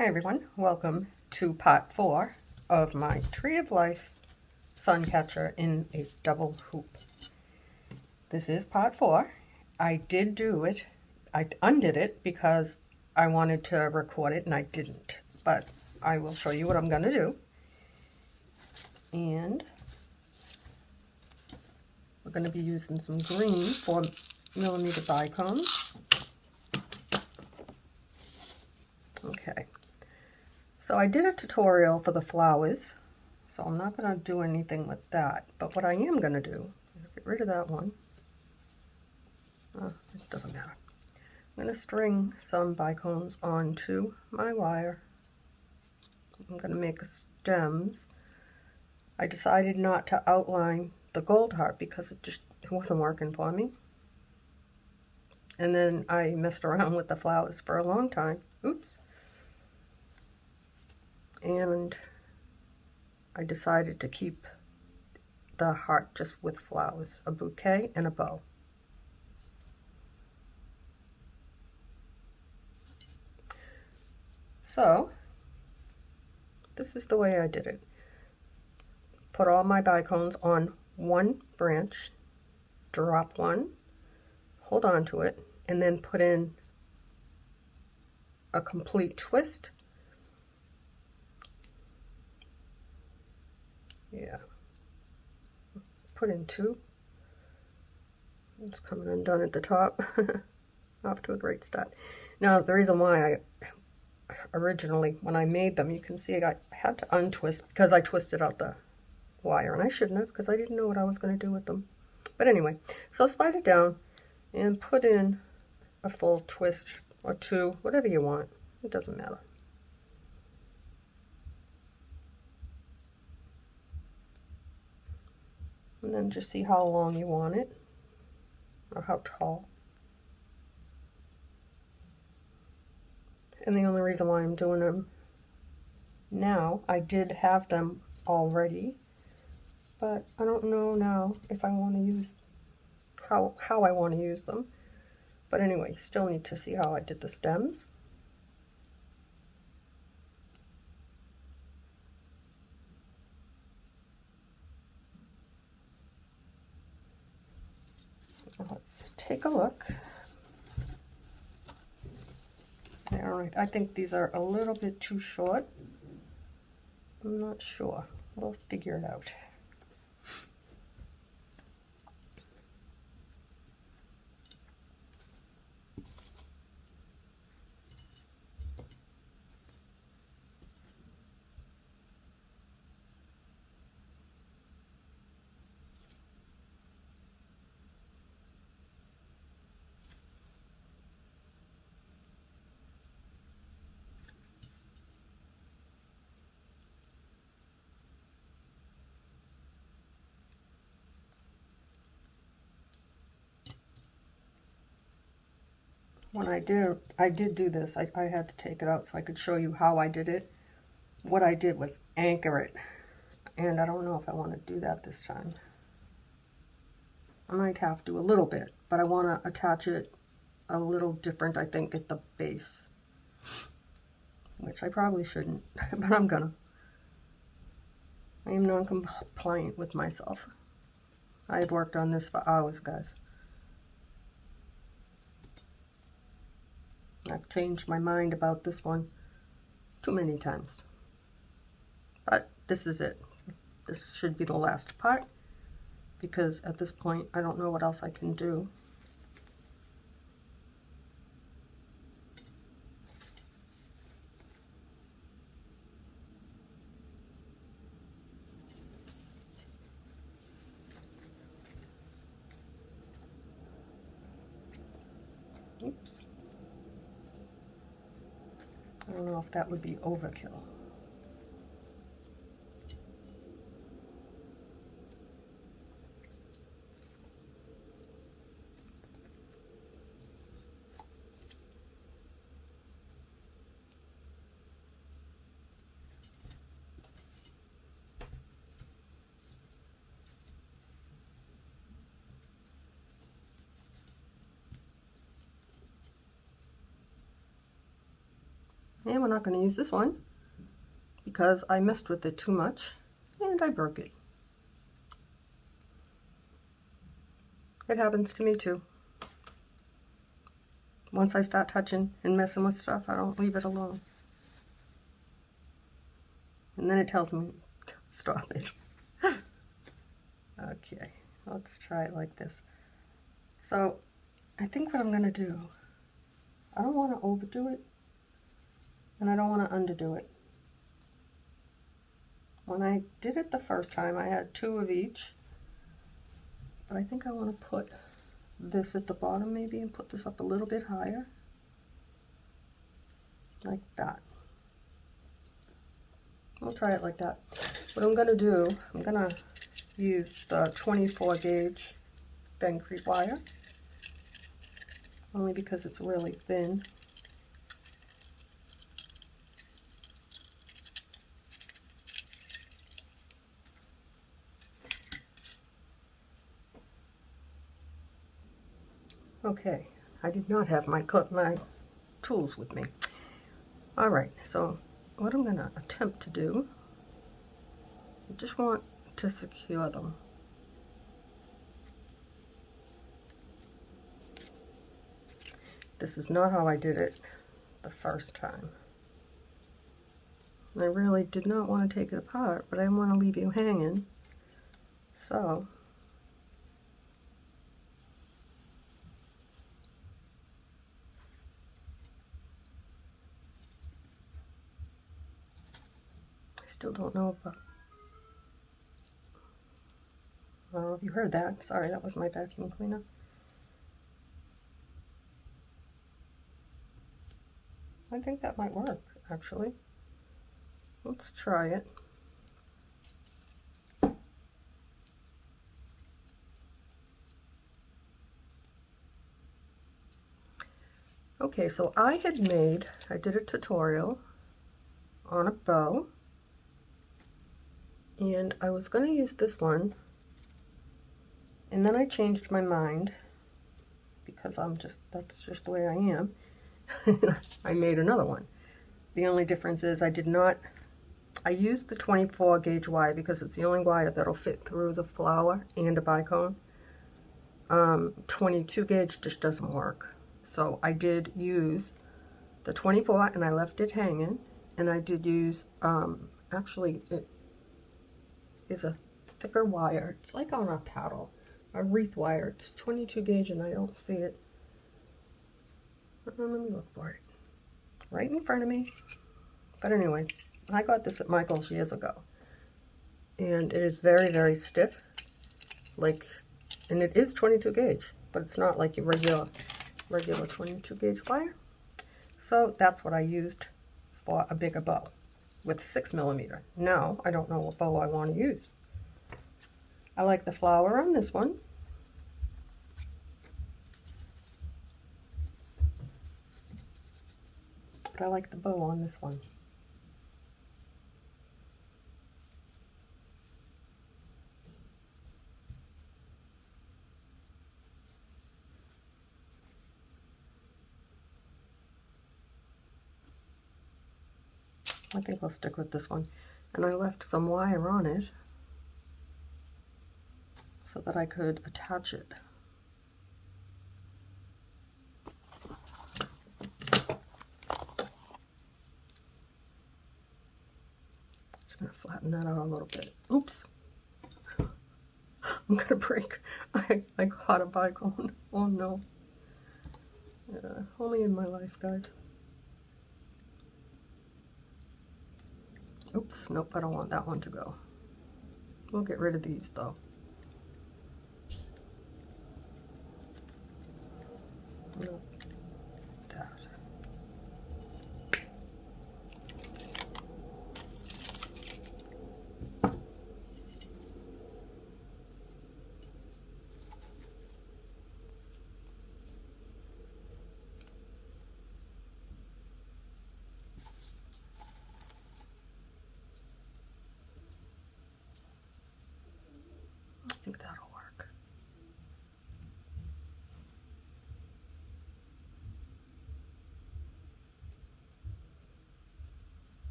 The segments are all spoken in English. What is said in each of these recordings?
Hi everyone, welcome to part 4 of my Tree of Life sun catcher in a double hoop. This is part 4. I did do it. I undid it because I wanted to record it and I didn't. But I will show you what I'm going to do. And we're going to be using some green 4mm bicones. Okay. So I did a tutorial for the flowers, so I'm not going to do anything with that. But what I am going to do is get rid of that one. It doesn't matter. I'm going to string some bicones onto my wire. I'm going to make stems. I decided not to outline the gold heart because it wasn't working for me. And then I messed around with the flowers for a long time. Oops. And I decided to keep the heart just with flowers, a bouquet and a bow. So, this is the way I did it. Put all my bicones on one branch, drop one, hold on to it, and then put in a complete twist. Yeah. Put in two. It's coming undone at the top. Off to a great start. Now, the reason why originally, when I made them, you can see I had to untwist because I twisted out the wire, and I shouldn't have because I didn't know what I was going to do with them. But anyway, so slide it down and put in a full twist or two, whatever you want. It doesn't matter. And then just see how long you want it, or how tall. And the only reason why I'm doing them now, I did have them already, but I don't know now if I want to use, how I want to use them. But anyway, still need to see how I did the stems. Let's take a look. All right, I think these are a little bit too short. I'm not sure. We'll figure it out. When I did do this, I had to take it out so I could show you how I did it. What I did was anchor it, and I don't know if I want to do that this time. I might have to a little bit, but I want to attach it a little different, I think, at the base, which I probably shouldn't, but I'm gonna. I am non-compliant with myself. I had worked on this for hours, guys. I've changed my mind about this one too many times. But this is it. This should be the last part, because at this point I don't know what else I can do. Oops. I don't know if that would be overkill. And we're not going to use this one because I messed with it too much and I broke it. It happens to me too. Once I start touching and messing with stuff, I don't leave it alone. And then it tells me, stop it. Okay, let's try it like this. So, I think what I'm going to do, I don't want to overdo it, and I don't want to underdo it. When I did it the first time, I had 2 of each, but I think I want to put this at the bottom maybe and put this up a little bit higher, like that. We'll try it like that. What I'm going to do, I'm going to use the 24 gauge Bend Creep wire, only because it's really thin. Okay, I did not have my tools with me. All right, so what I'm going to attempt to do, I just want to secure them. This is not how I did it the first time. I really did not want to take it apart, but I didn't want to leave you hanging. So, I still don't know if I don't know if you heard that. Sorry, that was my vacuum cleaner. I think that might work, actually. Let's try it. Okay, so I did a tutorial on a bow, and I was going to use this one, and then I changed my mind because that's just the way I am. I made another one. The only difference is I used the 24 gauge wire because it's the only wire that'll fit through the flower and a bicone. 22 gauge just doesn't work. So I did use the 24 and I left it hanging, and I did use, actually it is a thicker wire. It's like on a paddle, a wreath wire. It's 22 gauge and I don't see it. Let me look for it. Right in front of me. But anyway, I got this at Michael's years ago. And it is very, very stiff. And it is 22 gauge, but it's not like your regular 22 gauge wire. So that's what I used for a bigger bow with 6mm. Now I don't know what bow I want to use. I like the flower on this one. But I like the bow on this one. I think I'll stick with this one. And I left some wire on it so that I could attach it. Just gonna flatten that out a little bit. Oops. I'm gonna break. I caught a bicone. Oh no. Yeah, only in my life, guys. Oops, nope, I don't want that one to go. We'll get rid of these though. Nope. That.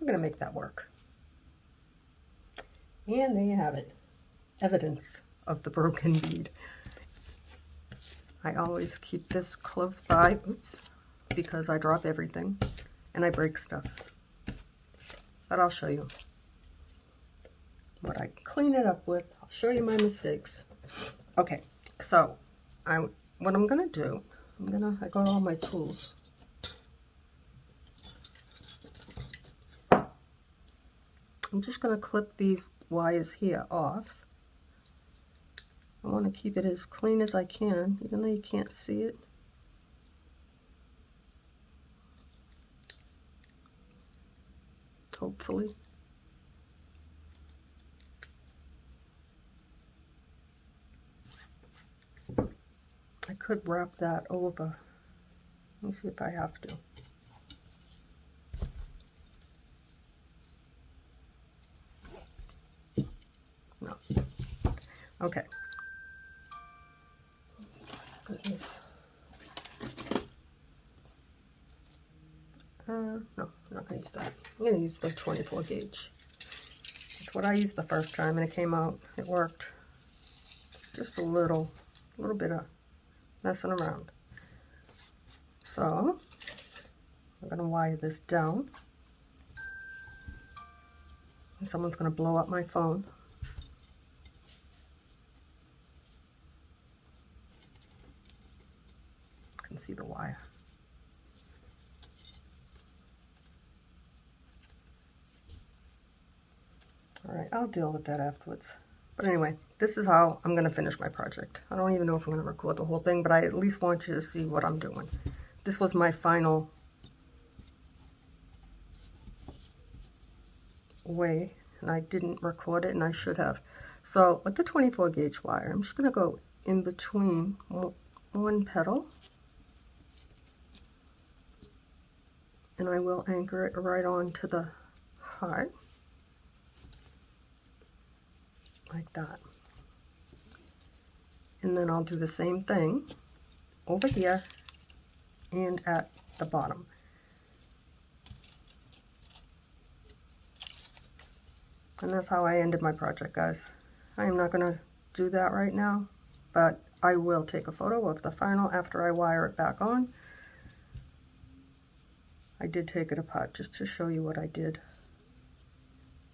I'm gonna make that work. And there you have it. Evidence of the broken bead. I always keep this close by, oops, because I drop everything and I break stuff. But I'll show you what I clean it up with. I'll show you my mistakes. Okay, so what I'm gonna do, I got all my tools. I'm just gonna clip these wires here off. I want to keep it as clean as I can, even though you can't see it. Hopefully. I could wrap that over. Let me see if I have to. No. Okay. Goodness. No, I'm not going to use that. I'm going to use the 24 gauge. It's what I used the first time and it came out. It worked. Just a little bit of messing around. So, I'm going to wire this down. And someone's going to blow up my phone. You can see the wire. Alright, I'll deal with that afterwards. But anyway, this is how I'm going to finish my project. I don't even know if I'm going to record the whole thing, but I at least want you to see what I'm doing. This was my final way, and I didn't record it, and I should have. So with the 24 gauge wire, I'm just going to go in between one petal, and I will anchor it right onto the heart. Like that. And then I'll do the same thing over here and at the bottom. And that's how I ended my project, guys. I am not going to do that right now, but I will take a photo of the final after I wire it back on. I did take it apart just to show you what I did.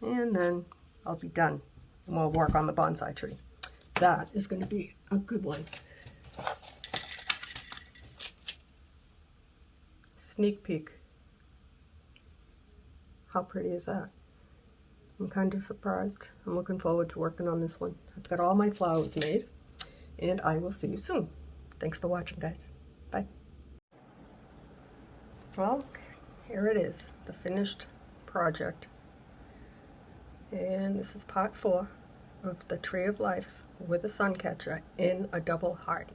And then I'll be done. And we'll work on the bonsai tree. That is going to be a good one. Sneak peek. How pretty is that? I'm kind of surprised. I'm looking forward to working on this one. I've got all my flowers made, and I will see you soon. Thanks for watching, guys. Bye. Well, here it is, the finished project. And this is part 4 of the Tree of Life with a sun catcher in a double heart.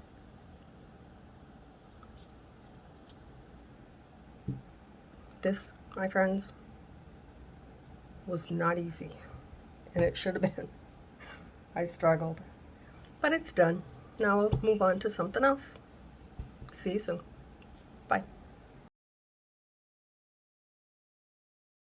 This, my friends, was not easy, and it should have been. I struggled, but it's done. Now we'll move on to something else. See you soon.